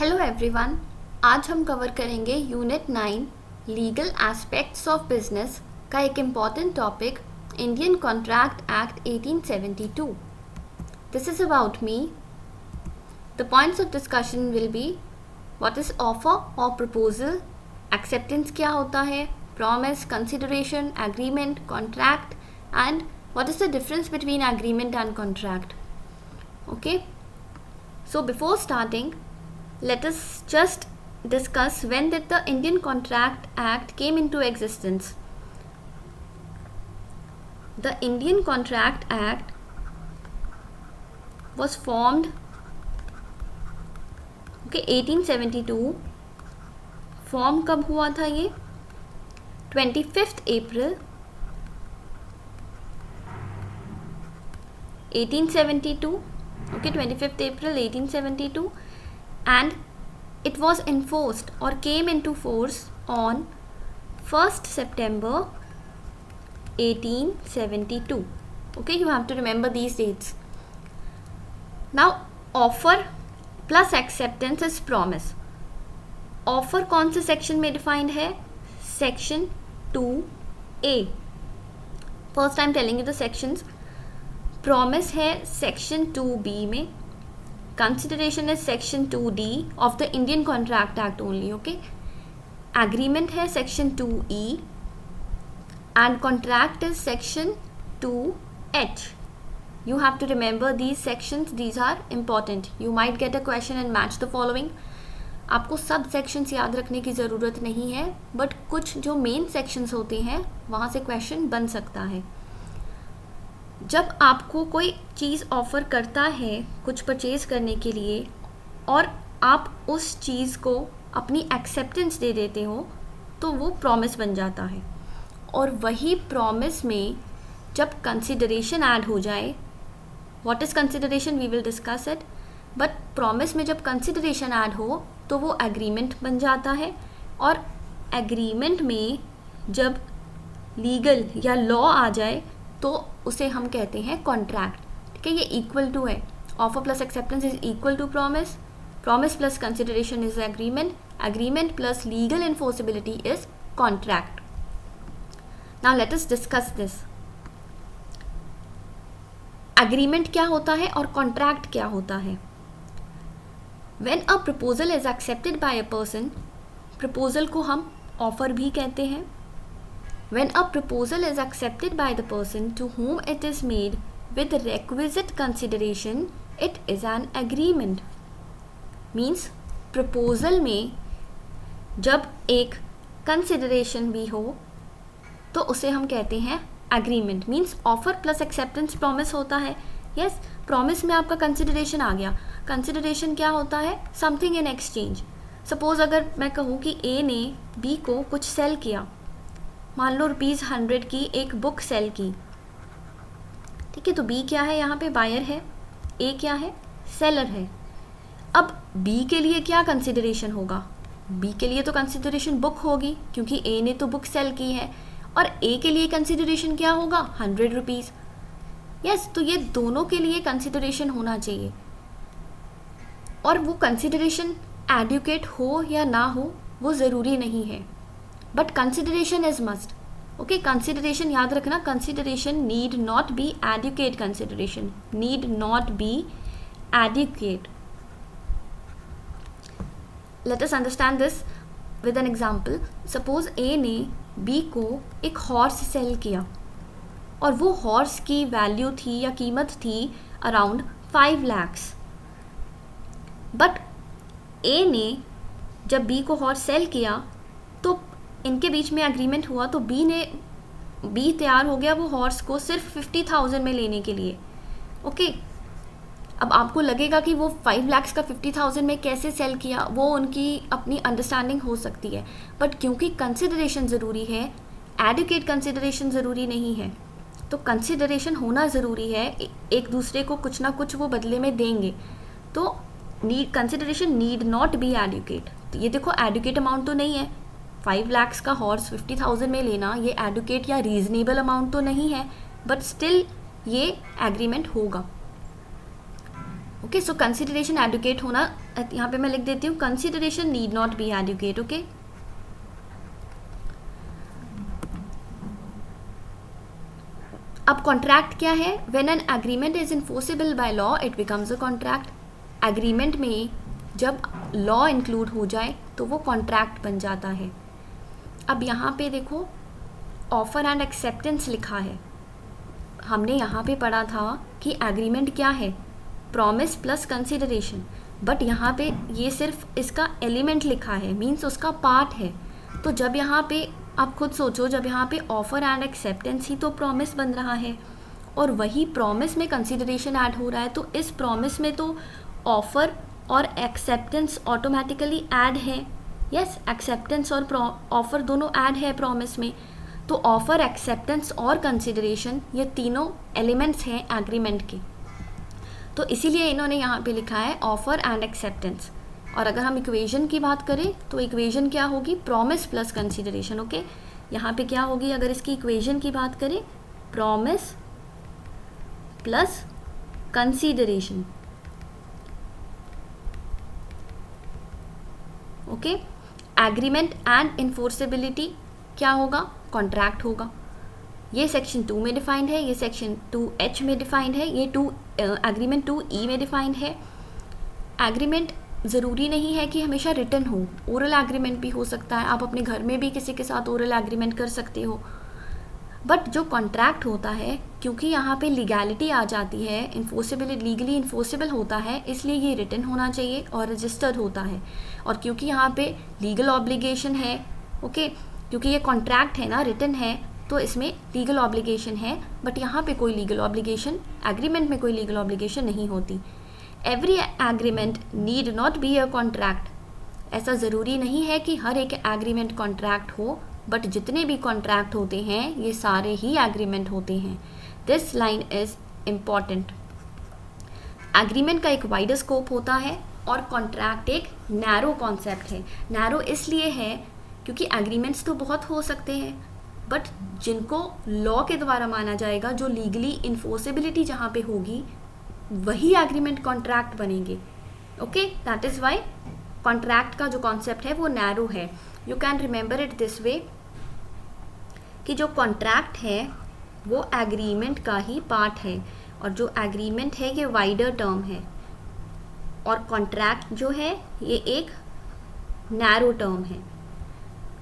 Hello everyone, आज हम cover करेंगे unit 9 legal aspects of business का एक important topic Indian contract act 1872. This is about me. The points of discussion will be what is offer और proposal, acceptance क्या होता है, promise, consideration, agreement, contract and what is the difference between agreement and contract. Okay, so before starting, let us just discuss when did the Indian Contract Act came into existence. The Indian Contract Act was formed 1872. Form कब हुआ था ये? 25th April 1872. 25th April 1872, and it was enforced or came into force on 1st September 1872. Okay, you have to remember these dates. Now, offer plus acceptance is promise. Offer कौन से section में defined है? Section 2A. First I am telling you the sections. Promise है section 2B में. Consideration is section 2D of the Indian contract act only. Okay, agreement है section 2E and contract is section 2H. You have to remember these sections, these are important. You might get a question and match the following. आपको सब sections याद रखने की ज़रूरत नहीं है, but कुछ जो मेन सेक्शंस होते हैं वहाँ से क्वेश्चन बन सकता है. जब आपको कोई चीज़ ऑफ़र करता है कुछ परचेज़ करने के लिए और आप उस चीज़ को अपनी एक्सेप्टेंस दे देते हो तो वो प्रॉमिस बन जाता है. और वही प्रॉमिस में जब कंसिडरेशन ऐड हो जाए, what is consideration we will discuss it, but promise में जब कंसिडरेशन ऐड हो तो वो एग्रीमेंट बन जाता है. और एग्रीमेंट में जब लीगल या लॉ आ जाए तो उसे हम कहते हैं कॉन्ट्रैक्ट. ठीक है, ये इक्वल टू है. Offer plus acceptance is equal to promise. Promise plus consideration is agreement. Agreement plus legal enforceability is contract. Now let us discuss this. Agreement क्या होता है और कॉन्ट्रैक्ट क्या होता है? When a proposal is accepted by a person, proposal को हम offer भी कहते हैं. When a proposal is accepted by the person to whom it is made with requisite consideration, it is an agreement. Means proposal में जब एक consideration भी हो तो उसे हम कहते हैं agreement. Means offer plus acceptance promise होता है. Yes, promise में आपका consideration आ गया. Consideration क्या होता है? Something in exchange. Suppose अगर मैं कहूँ कि A ने B को कुछ सेल किया, मान लो ₹100 की एक बुक सेल की. ठीक है, तो B क्या है? यहाँ पे बायर है. A क्या है? सेलर है. अब B के लिए क्या कंसिडरेशन होगा? B के लिए तो कंसिडरेशन बुक होगी क्योंकि A ने तो बुक सेल की है. और A के लिए कंसिडरेशन क्या होगा? ₹100. यस, तो ये दोनों के लिए कंसिडरेशन होना चाहिए. और वो कंसिडरेशन एडुकेट हो या ना हो वो ज़रूरी नहीं है, but consideration is must. Okay, consideration याद रखना. Consideration need not be adequate. Consideration need not be adequate. Let us understand this with an example. Suppose A ने बी को एक हॉर्स सेल किया और वो हॉर्स की वैल्यू थी या कीमत थी अराउंड 5 lakhs. बट ए ने जब बी को हॉर्स सेल किया तो इनके बीच में एग्रीमेंट हुआ, तो बी तैयार हो गया वो हॉर्स को सिर्फ 50,000 में लेने के लिए. ओके, अब आपको लगेगा कि वो 5 lakhs का 50,000 में कैसे सेल किया, वो उनकी अपनी अंडरस्टैंडिंग हो सकती है. बट क्योंकि कंसिडरेशन ज़रूरी है, एडुकेट कंसिडरेशन ज़रूरी नहीं है, तो कंसिडरेशन होना ज़रूरी है. एक दूसरे को कुछ ना कुछ वो बदले में देंगे. तो consideration need not be adequate. तो ये देखो, एडुकेट अमाउंट तो नहीं है. 5 lakhs का हॉर्स 50,000 में लेना ये एडुकेट या रीजनेबल अमाउंट तो नहीं है, बट स्टिल ये एग्रीमेंट होगा. ओके, सो कंसिडरेशन एडुकेट होना, यहाँ पे मैं लिख देती हूँ consideration need not be adequate. Okay, अब कॉन्ट्रैक्ट क्या है? When an agreement is enforceable by law it becomes a contract. Agreement में जब लॉ इंक्लूड हो जाए तो वो कॉन्ट्रैक्ट बन जाता है. अब यहाँ पे देखो ऑफर एंड एक्सेप्टेंस लिखा है. हमने यहाँ पे पढ़ा था कि एग्रीमेंट क्या है? Promise plus consideration. बट यहाँ पे ये सिर्फ इसका एलिमेंट लिखा है, मीन्स उसका पार्ट है. तो जब यहाँ पे आप खुद सोचो, जब यहाँ पे ऑफर एंड एक्सेप्टेंस ही तो प्रॉमिस बन रहा है और वही प्रॉमिस में कंसिडरेशन ऐड हो रहा है, तो इस प्रॉमिस में तो ऑफर और एक्सेप्टेंस ऑटोमेटिकली ऐड है. यस, एक्सेप्टेंस और ऑफर दोनों ऐड है प्रॉमिस में. तो ऑफर, एक्सेप्टेंस और कंसिडरेशन ये तीनों एलिमेंट्स हैं एग्रीमेंट के. तो इसीलिए इन्होंने यहाँ पे लिखा है ऑफर एंड एक्सेप्टेंस. और अगर हम इक्वेशन की बात करें तो इक्वेशन क्या होगी? Promise plus consideration. ओके, यहाँ पे क्या होगी अगर इसकी इक्वेशन की बात करें? Promise plus consideration. Okay, agreement and enforceability क्या होगा? कॉन्ट्रैक्ट होगा. ये सेक्शन 2 में डिफाइंड है, ये सेक्शन 2H में डिफाइंड है, ये एग्रीमेंट 2E में डिफाइंड है. एग्रीमेंट ज़रूरी नहीं है कि हमेशा रिटन हो, ओरल एग्रीमेंट भी हो सकता है. आप अपने घर में भी किसी के साथ ओरल एग्रीमेंट कर सकते हो. बट जो कॉन्ट्रैक्ट होता है, क्योंकि यहाँ पे लीगैलिटी आ जाती है, इन्फोर्सेबिलिटी, लीगली इन्फोर्सेबल होता है, इसलिए ये रिटन होना चाहिए और रजिस्टर्ड होता है. और क्योंकि यहाँ पे लीगल ऑब्लिगेशन है, ओके, क्योंकि ये कॉन्ट्रैक्ट है ना, रिटन है, तो इसमें लीगल ऑब्लिगेशन है. बट यहाँ पे कोई लीगल ऑब्लिगेशन, एग्रीमेंट में कोई लीगल ऑब्लिगेशन नहीं होती. Every agreement need not be a contract. ऐसा ज़रूरी नहीं है कि हर एक एग्रीमेंट कॉन्ट्रैक्ट हो, बट जितने भी कॉन्ट्रैक्ट होते हैं ये सारे ही एग्रीमेंट होते हैं. This line is important. Agreement का एक वाइडर स्कोप होता है और कॉन्ट्रैक्ट एक नैरो कॉन्सेप्ट है. नैरो इसलिए है क्योंकि एग्रीमेंट्स तो बहुत हो सकते हैं, बट जिनको लॉ के द्वारा माना जाएगा, जो लीगली इन्फोर्सेबिलिटी जहाँ पे होगी, वही एग्रीमेंट कॉन्ट्रैक्ट बनेंगे. Okay, that is why contract का जो कॉन्सेप्ट है वो नैरो है. You can remember it this way कि जो कॉन्ट्रैक्ट है वो एग्रीमेंट का ही पार्ट है, और जो एग्रीमेंट है ये वाइडर टर्म है, और कॉन्ट्रैक्ट जो है ये एक नैरो टर्म है.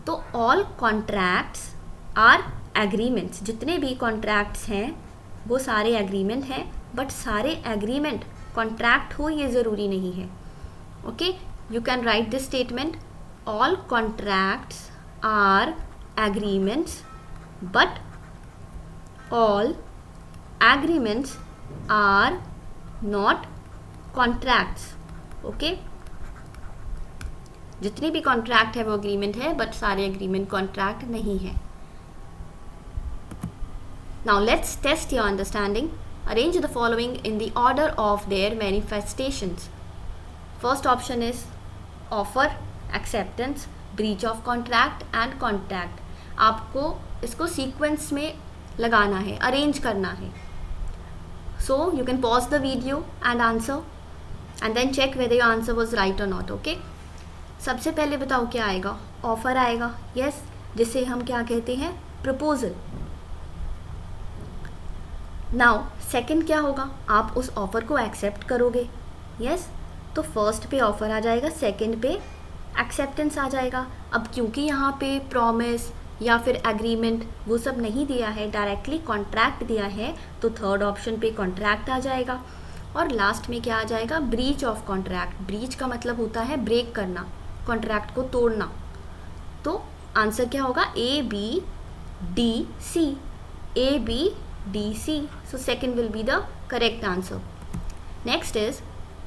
तो ऑल कॉन्ट्रैक्ट्स आर एग्रीमेंट्स. जितने भी कॉन्ट्रैक्ट्स हैं वो सारे एग्रीमेंट हैं, बट सारे एग्रीमेंट कॉन्ट्रैक्ट हो ये ज़रूरी नहीं है. Okay, you can write this statement: all contracts are agreements but all agreements are not contracts. Okay, जितने भी कॉन्ट्रैक्ट है वो एग्रीमेंट है, बट सारे एग्रीमेंट कॉन्ट्रैक्ट नहीं है. Now let's test your understanding. Arrange the following in the order of their manifestations. First option is offer, acceptance, breach of contract and contract. आपको इसको सीक्वेंस में लगाना है, अरेंज करना है. So you can pause the video and answer and then check whether your answer was right or not. Okay? सबसे पहले बताओ क्या आएगा? ऑफर आएगा. यस, जिसे हम क्या कहते हैं? प्रपोजल. नाउ सेकंड क्या होगा? आप उस ऑफ़र को एक्सेप्ट करोगे. यस, तो फर्स्ट पे ऑफ़र आ जाएगा, सेकंड पे एक्सेप्टेंस आ जाएगा. अब क्योंकि यहाँ पे प्रॉमिस या फिर एग्रीमेंट वो सब नहीं दिया है, डायरेक्टली कॉन्ट्रैक्ट दिया है, तो थर्ड ऑप्शन पे कॉन्ट्रैक्ट आ जाएगा. और लास्ट में क्या आ जाएगा? Breach of contract. ब्रीच का मतलब होता है ब्रेक करना, कॉन्ट्रैक्ट को तोड़ना. तो आंसर क्या होगा? ABDC. ABDC. So second will be the correct answer. Next is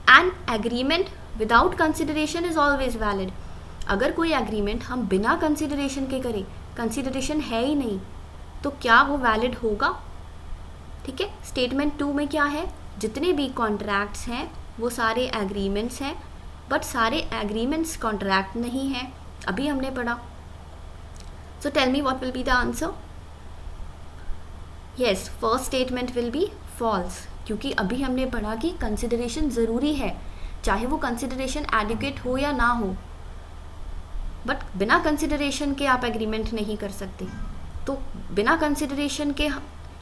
an agreement without consideration is always valid. अगर कोई एग्रीमेंट हम बिना कंसिडरेशन के करें, कंसिडरेशन है ही नहीं, तो क्या वो वैलिड होगा? ठीक है, स्टेटमेंट 2 में क्या है? जितने भी कॉन्ट्रैक्ट्स हैं वो सारे एग्रीमेंट्स हैं, बट सारे एग्रीमेंट्स कॉन्ट्रैक्ट नहीं हैं. अभी हमने पढ़ा. So tell me what will be the answer. Yes, first statement will be false. क्योंकि अभी हमने पढ़ा कि कंसिडरेशन ज़रूरी है, चाहे वो कंसिडरेशन एडिक्वेट हो या ना हो, बट बिना कंसिडरेशन के आप एग्रीमेंट नहीं कर सकते। तो बिना कंसिडरेशन के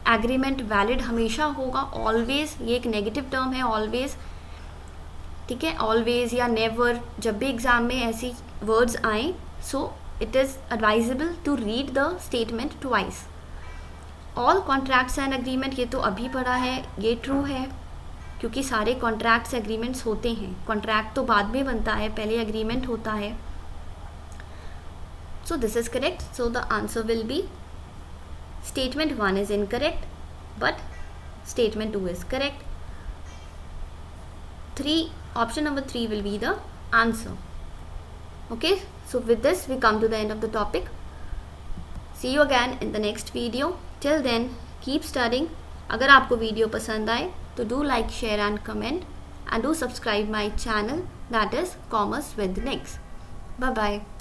एग्रीमेंट वैलिड हमेशा होगा, ऑलवेज, ये एक नेगेटिव टर्म है ऑलवेज, ठीक है, ऑलवेज या नेवर, जब भी एग्जाम में ऐसी वर्ड्स आए, so it is advisable to read the statement twice. All contracts and agreement, ये तो अभी पढ़ा है, ये ट्रू है क्योंकि सारे कॉन्ट्रैक्ट्स एग्रीमेंट्स होते हैं, कॉन्ट्रैक्ट तो बाद में बनता है, पहले एग्रीमेंट होता है। So this is correct, so the answer will be statement 1 is incorrect but statement 2 is correct. Option number 3 will be the answer. Okay, so with this we come to the end of the topic. See you again in the next video. Till then keep studying. अगर आपको video पसंद आए तो do like, share and comment and do subscribe my channel, that is Commerce with Nix. Bye bye.